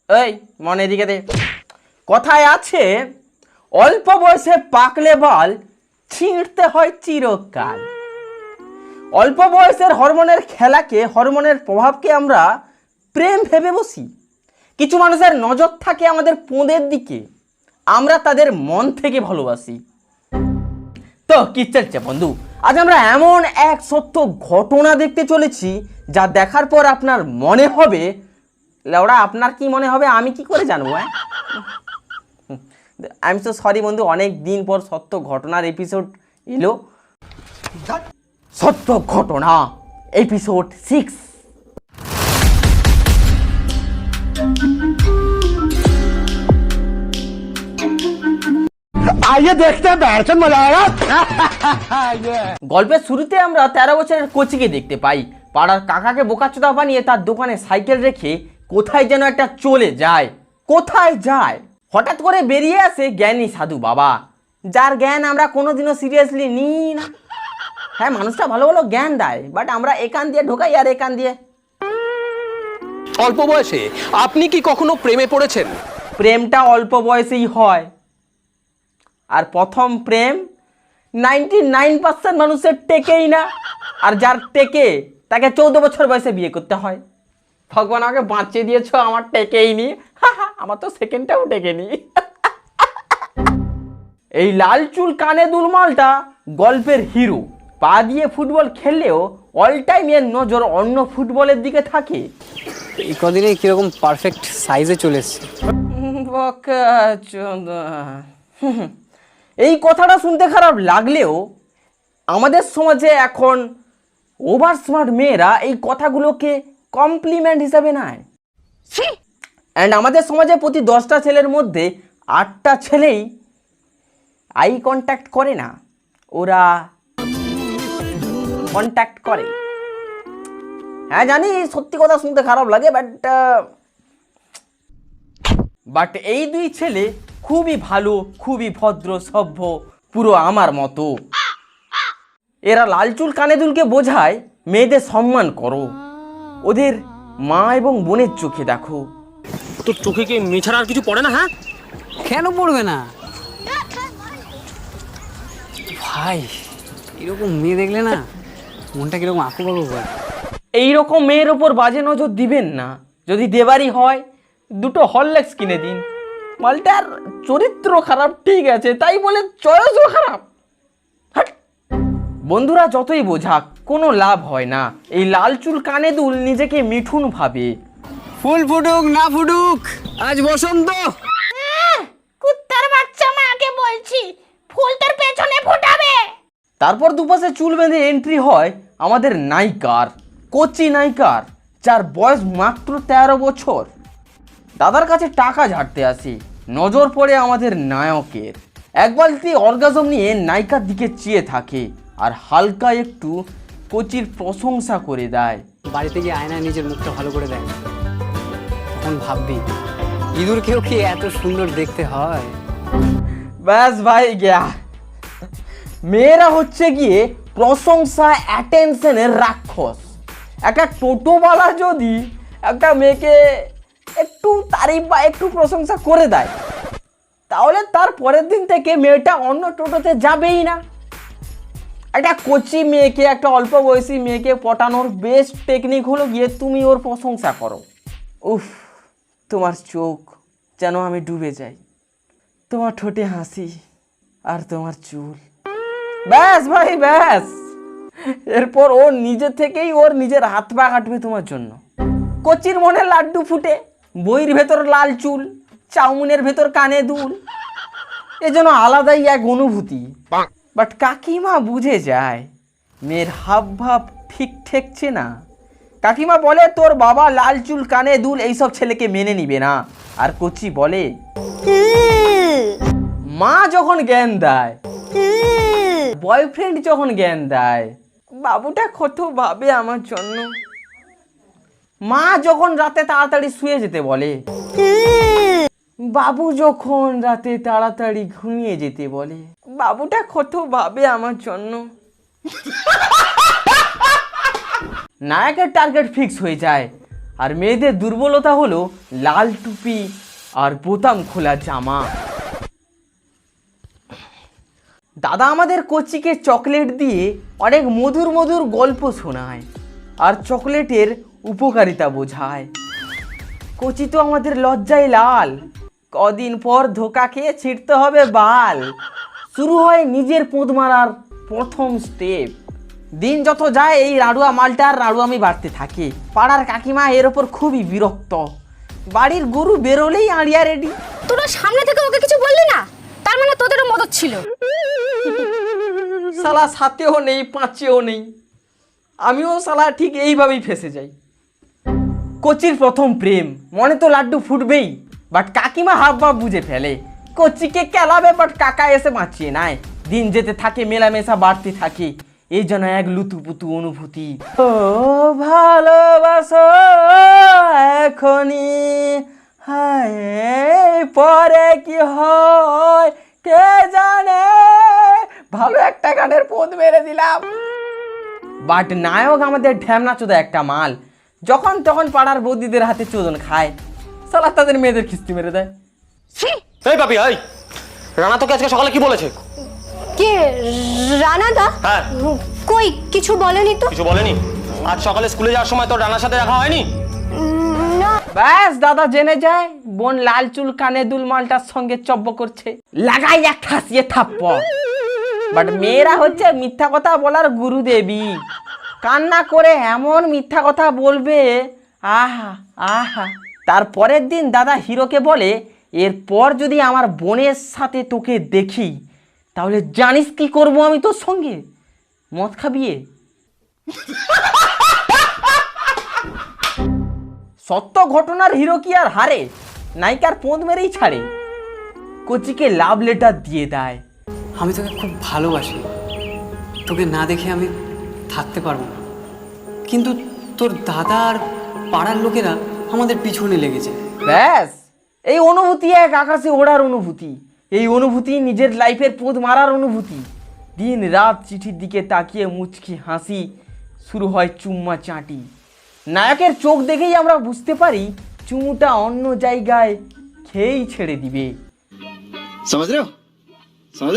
এই মনে এদিকে দে। কথায় আছে অল্প বয়সে পাকলে বাল ছিঁড়তে হয় চিরকাল। অল্প বয়সের হরমোনের খেলাকে, হরমোনের প্রভাবকে আমরা প্রেম ভেবে বসি। কিছু মানুষের নজর থাকে আমাদের পোঁদের দিকে, আমরা তাদের মন থেকে ভালোবাসি। তো কি চলছে বন্ধু, আজ আমরা এমন এক সত্য ঘটনা দেখতে চলেছি যা দেখার পর আপনার মনে হবে, লেওড়া আপনার কি মনে হবে আমি কি করে জানবো? আই এম সো সরি বন্ধু, অনেক দিন পর সত্য ঘটনার এপিসোড এলো। সত্য ঘটনা এপিসোড 6। आइए देखते हैं बैठन मजा आएगा। গল্পের শুরুতে আমরা 13 বছরের কোচিকে দেখতে পাই। পাড়ার কাকাকে বোকাচোদা বানিয়ে তার দোকানে সাইকেল রেখে কোথায় যেন একটা চলে যায়। কোথায় যায়? হঠাৎ করে বেরিয়ে আসে জ্ঞানী সাধু বাবা, যার জ্ঞান আমরা কোনোদিনও সিরিয়াসলি নিই না। হ্যাঁ, মানুষটা ভালো ভালো জ্ঞান দেয়, বাট আমরা একান দিয়ে ঢোকাই আর একান দিয়ে। অল্প বয়সে আপনি কি কখনো প্রেমে পড়েছেন? প্রেমটা অল্প বয়সেই হয়, আর প্রথম প্রেম 99% মানুষের টেকেই না, আর যার টেকে তাকে 14 বছর বয়সে বিয়ে করতে হয়। ভগবান আমাকে বাঁচিয়ে দিয়েছ, আমার টেকেই নি। আমার তো সেকেন্ডটাও টেকেনি। এই লাল চুল কানে দুল মালটা গল্পের হিরো। পা দিয়ে ফুটবল খেললেও অল টাইম এর নজর অন্য ফুটবলের দিকে থাকে। এই কদিনে কিরকম পারফেক্ট সাইজে চলে এসছে। এই কথাটা শুনতে খারাপ লাগলেও আমাদের সমাজে এখন ওভার স্মার্ট মেয়েরা এই কথাগুলোকে কমপ্লিমেন্ট হিসাবে নেয়। অ্যান্ড আমাদের সমাজে প্রতি 10টা ছেলের মধ্যে 8টা ছেলেই আই কন্ট্যাক্ট করে না, ওরা কন্ট্যাক্ট করে। হ্যাঁ জানি সত্যি কথা শুনতে খারাপ লাগে, বাট এই দুই ছেলে খুবই ভালো, খুবই ভদ্র, সভ্য, পুরো আমার মতো। এরা লালচুল কানে দুলকে বোঝায় মেয়েদের সম্মান করো, ওদের মা এবং বোনের চোখে দেখো। তোর চোখে কি মেছাড়া আর কিছু পড়ে না? হ্যাঁ, কেন পড়বে না ভাই? এরকম মেয়ে দেখলে না মনটা কিরকম আঁকু বাকু করে। এইরকম মেয়ের ওপর বাজে নজর দিবেন না। যদি দেবারই হয় 2টো হরলিক্স কিনে দিন। মালটার চরিত্র খারাপ ঠিক আছে, তাই বলে চয়েসও খারাপ। বন্ধুরা যতই বোঝাক কোনো লাভ হয় না। এই লাল চুল কানে দুল নিজেকে মিঠুন ভাবে। ফুল ফুটুক না ফুটুক, আজ বসন্ত। কুত্তার বাচ্চা, মাকে বলছি ফুল তোর পেছনে ফোটাবে। তারপর দুপাশে চুল বেঁধে এন্ট্রি হয় আমাদের নায়িকার, কোচি নায়িকার, যার বয়স মাত্র 13 বছর। দাদার কাছে টাকা ঝাড়তে আসি, নজর পড়ে আমাদের নায়কের। এক বালতি অর্গাজম নিয়ে নায়িকার দিকে চেয়ে থাকে আর হালকা একটু কোচির প্রশংসা করে দেয়। বাড়িতে গিয়ে আয়নায় নিজের মুখটা ভালো করে দেয়, তখন ভাববি ইঁদুরকেও কি এত সুন্দর দেখতে হয়? ব্যাস ভাই গিয়া। মেয়েরা হচ্ছে গিয়ে প্রশংসা, অ্যাটেনশনের রাক্ষস। একটা টোটোওয়ালা যদি একটা মেয়েকে একটু তারিফ বা একটু প্রশংসা করে দেয়, তাহলে তার পরের দিন থেকে মেয়েটা অন্য টোটোতে যাবেই না। একটা কোচি মেয়েকে, একটা অল্প বয়সী মেয়েকে পটানোর বেস্ট টেকনিক হলো গিয়ে তুমি ওর প্রশংসা করো। উফ, তোমার চোখ যেন আমি ডুবে যাই, তোমার ঠোঁটে হাসি আর তোমার চুল। ব্যাস ভাই ব্যাস। এরপর ও নিজে থেকেই ওর নিজের হাত পা কাটবে তোমার জন্য। কচির মনে লাড্ডু ফুটে, বইয়ের ভেতর লাল চুল, চাউমিনের ভেতর কানে দুল, এজন্য আলাদাই এক অনুভূতি। বাট কাকিমা বুঝে যায় মেয়ের হাব ভাব ঠিক ঠেকছে না। কাকিমা বলে তোর বাবা লাল চুল কানে দুল এইসব ছেলেকে মেনে নিবে না। আর কচি বলে, মা যখন জ্ঞান দেয়, বয়ফ্রেন্ড যখন জ্ঞান দেয়, বাবুটা কত ভাবে আমার জন্য। মা যখন রাতে তাড়াতাড়ি শুয়ে যেতে বলে, বাবু যখন রাতে তাড়াতাড়ি ঘুমিয়ে যেতে বলে, বাবুটা কত ভাবে আমার জন্য। নায়কের টার্গেট ফিক্স হয়ে যায় আর মেয়েদের দুর্বলতা হলো লাল টুপি আর বোতাম খোলা জামা। দাদা আমাদের কোচিকে চকলেট দিয়ে অনেক মধুর মধুর গল্প শোনায় আর চকলেটের উপকারিতা বোঝায়। কোচি তো আমাদের লজ্জায় লাল, কদিন পর ধোকা খেয়ে ছিঁড়তে হবে বাল। শুরু হয় নিজের পোঁদ মারার প্রথম স্টেপ। দিন যত যায় এই রাড়ুয়া মালটার রাড়ুয়ামি বাড়তে থাকে। পাড়ার কাকিমা এর ওপর খুবই বিরক্ত। বাড়ির গরু বেরোলেই আড়িয়া রেডি। তোরা সামনে থেকে ওকে কিছু বললি না, তার মানে তোদেরও মদত ছিল। শালা সাথেও নেই পাঁচেও নেই, আমিও শালা ঠিক এইভাবেই ফেসে যাই। কোচির প্রথম প্রেম, মনে তো লাড্ডু ফুটবেই, বাট কাকিমা হাব ভাব বুঝে ফেলে। কোচিকে কেলাবে বাট কাকা এসে বাঁচিয়ে নেয়। দিন যেতে থাকে, মেলামেশা বাড়তে থাকে, এই যেন এক লুতুপুতু অনুভূতি। ও ভালোবাসো এখনই, হায় পরে কি হয় কে জানে। ভালো একটা গানের পদ মেরে দিলাম। বাট নায়ক আমাদের ঢ্যামনা চোদা একটা মাল, যখন তখন পাড়ার বৌদিদের হাতে চোদন খায়। সালা তাদের মেয়েদের খিস্তি মেরে দেয়। এই পাপি, এই রানা তোকে আজকে সকালে কি বলেছে? কে? রানা দা? হ্যাঁ। কই কিছু বলেনি তো। কিছু বলেনি? আজ সকালে স্কুলে যাওয়ার সময় তোর রানার সাথে দেখা হয়নি? না। ব্যাস দাদা জেনে যায় বোন লাল চুল কানে দুল মালটার সঙ্গে চব্য করছে, লাগাই এক ঠাসিয়ে থাপ্পড়। বাট মেয়েরা হচ্ছে মিথ্যা কথা বলার গুরুদেবী। কান্না করে এমন মিথ্যা কথা বলবে, আহা আহা। তারপরের দিন দাদা হিরোকে বলে, এরপর যদি আমার বোনের সাথে তোকে দেখি তাহলে জানিস কি করব আমি তোর সঙ্গে? মদ খাবিয়ে। সত্য ঘটনার হিরো কি আর হারে? নায়িকার পোঁদ মেরেই ছাড়ে। কোচিকে লাভ লেটার দিয়ে দেয়। আমি তোকে খুব ভালোবাসি, তোকে না দেখে আমি থাকতে পারবো না, কিন্তু তোর দাদা আর পাড়ার লোকেরা আমাদের পিছনে লেগেছে। ব্যাস, এই অনুভূতি এক আকাশে ওড়ার অনুভূতি। এই অনুভূতি নিজের লাইফের পোঁদ মারার অনুভূতি। দিন রাত চিঠির দিকে তাকিয়ে মুচকি হাসি, শুরু হয় চুম্মা চাটি। নায়কের চোখ দেখেই আমরা বুঝতে পারি চুমুটা অন্য জায়গায় খেয়েই ছেড়ে দিবে। समझ रहे हो समझ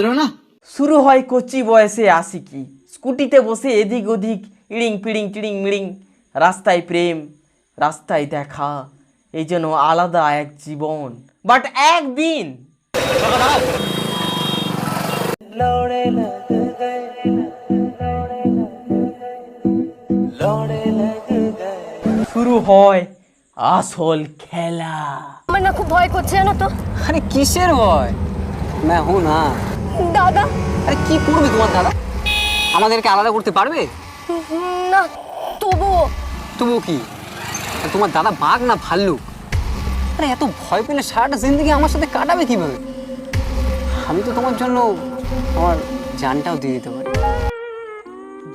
रहे हो ना। শুরু হয় কচি বয়সে আশিকি, স্কুটিতে বসে এদিক ওদিক ইড়িং পিড়িং টিড়িং মিড়িং। রাস্তায় প্রেম, রাস্তায় দেখা, এই যেন আলাদা এক জীবন। বাট একদিন শুরু হয় আসল খেলা। আমার না খুব ভয় করছে জানো তো। আরে কিসের ভয়? না হো না। দাদা। আরে কি করবে তোমার দাদা? আমাদেরকে আলাদা করতে পারবে না, তবুও। তবুও কি? আর তোমার দাদা বাঘ না ভাল্লুক? আরে এত ভয় পেলে সারাটা জিন্দগি আমার সাথে কাটাবে কিভাবে? আমি তো তোমার জন্য আমার জানটাও দিয়ে দিতে পারি।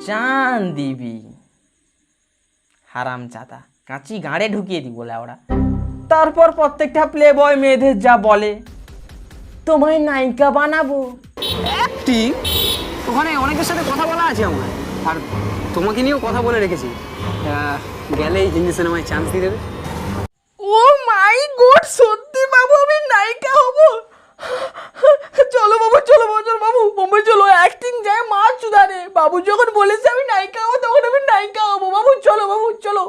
জান দিবি? হারাম জাদা, কাঁচি গাঁড়ে ঢুকিয়ে দিব ওরা। তারপর প্রত্যেকটা প্লে বয় মেয়েদের যা বলে, তোমায় নায়িকা বানাবো। ঠিক, ওখানে অনেকের সাথে কথা বলা আছে আমার, আর তোমাকে নিয়েও কথা বলে রেখেছি। গেলেই হিন্দি সিনেমায় চান্স দিয়ে দেবে। ও মাই গড, সত্যি বাবু আমি নায়িকা হব? চলো বাবু, চলো বাবু, চলো বাবু, বোম্বে চলো। অ্যাক্টিং যায় মা চুদারে। বাবু যখন বলেছে আমি নায়িকা হবো তখন আমি নায়িকা হবো। বাবু চলো, বাবু চলো।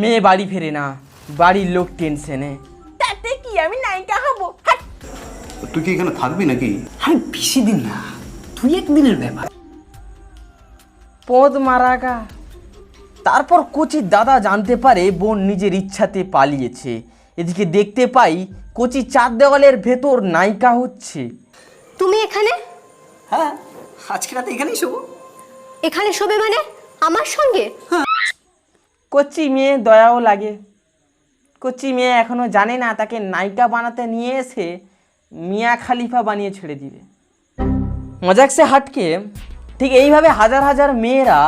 মেয়ে বাড়ি ফেরে না, বাড়ির লোক টেনশনে। তাতে কি, আমি নায়িকা হবো। তুই কি এখানে থাকবি নাকি? আমি বেশি দিন না, 2-1 দিনের ব্যাপার। পদ মারাগা। তারপর কোচির দাদা জানতে পারে বোন নিজের ইচ্ছাতে পালিয়েছে। এদিকে দেখতে পাই কোচি 4 দেওয়ালের ভেতর নায়িকা হচ্ছে। তুমি এখানে? হ্যাঁ, আজকে রাতে এখানেই শোবো। এখানে শোবে মানে আমার সঙ্গে? কোচি মেয়ে দয়াও লাগে। কোচি মেয়ে এখনো জানে না তাকে নায়িকা বানাতে নিয়ে এসে মিয়া খালিফা বানিয়ে ছেড়ে দিবে। মজাক সে হাটকে ঠিক এইভাবে হাজার হাজার মেয়েরা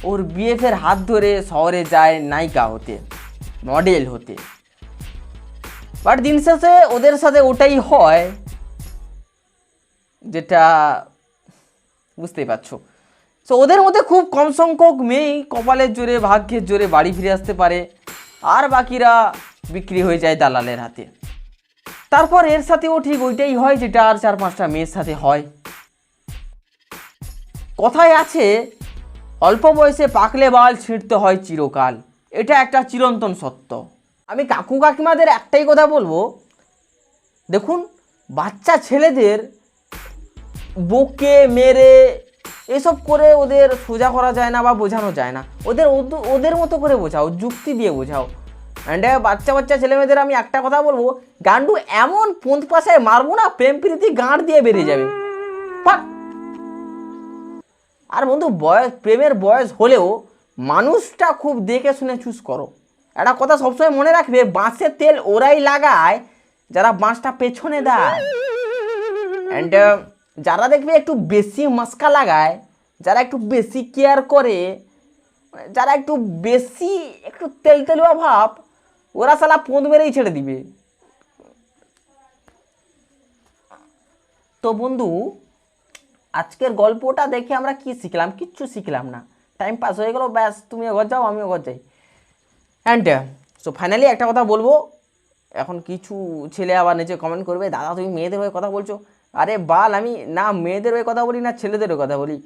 ওর বিএফের হাত ধরে শহরে যায় নায়িকা হতে, মডেল হতে। বাট দিন শেষে ওদের সাথে ওটাই হয় যেটা বুঝতেই পারছো। সো ওদের মধ্যে খুব কম সংখ্যক মেয়েই কপালের জোরে ভাগ্যের জোরে বাড়ি ফিরে আসতে পারে, আর বাকিরা বিক্রি হয়ে যায় দালালের হাতে। তারপর এর সাথেও ঠিক ওইটাই হয় যেটা আর 4-5টা মেয়ের সাথে হয়। কথায় আছে অল্প বয়সে পাকলে বাল ছিঁড়তে হয় চিরকাল, এটা একটা চিরন্তন সত্য। আমি কাকু কাকিমাদের একটাই কথা বলবো, দেখুন বাচ্চা ছেলেদের বকে মেরে এসব করে ওদের সোজা করা যায় না বা বোঝানো যায় না, ওদের মতো করে বোঝাও, যুক্তি দিয়ে বোঝাও। অ্যান্ড বাচ্চা ছেলেমেয়েদের আমি একটা কথা বলবো, গান্ডু এমন পন্থ পাশায় মারবো না, প্রেম প্রীতি গাঁট দিয়ে বেরিয়ে যাবে। আর বন্ধু প্রেমের বয়স হলেও মানুষটা খুব দেখে শুনে চুজ করো। একটা কথা সবসময় মনে রাখবে, বাঁশের তেল ওরাই লাগায় যারা বাঁশটা পেছনে দেয়। অ্যান্ড যারা দেখবে একটু বেশি মস্কা লাগায়, যারা একটু বেশি কেয়ার করে, যারা একটু বেশি একটু তেলতেলুয়া ভাব, ওরা শালা পোঁদ মেরেই ছেড়ে দিবে। তো বন্ধু আজকের গল্পটা দেখে আমরা কি শিখলাম? কিচ্ছু শিখলাম না, টাইম পাস হয়ে গেল, ব্যাস তুমিও ঘর যাও আমিও ঘর যাই। অ্যান্ড সো ফাইনালি একটা কথা বলবো, এখন কিছু ছেলে আবার নিচে কমেন্ট করবে, দাদা তুমি মেয়েদের হয়ে কথা বলছো। আরে বাল, আমি না মেয়েদের হয়ে কথা বলি না ছেলেদের হয়ে কথা বলি,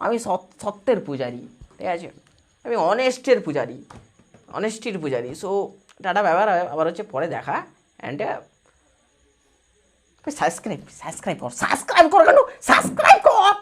আমি সত্যের পূজারি, ঠিক আছে? আমি অনেস্টের পূজারি। সো টাটা, ব্যাপার আবার হচ্ছে পরে দেখা। অ্যান্ড সাবস্ক্রাইব কর কেন, সাবস্ক্রাইব কর।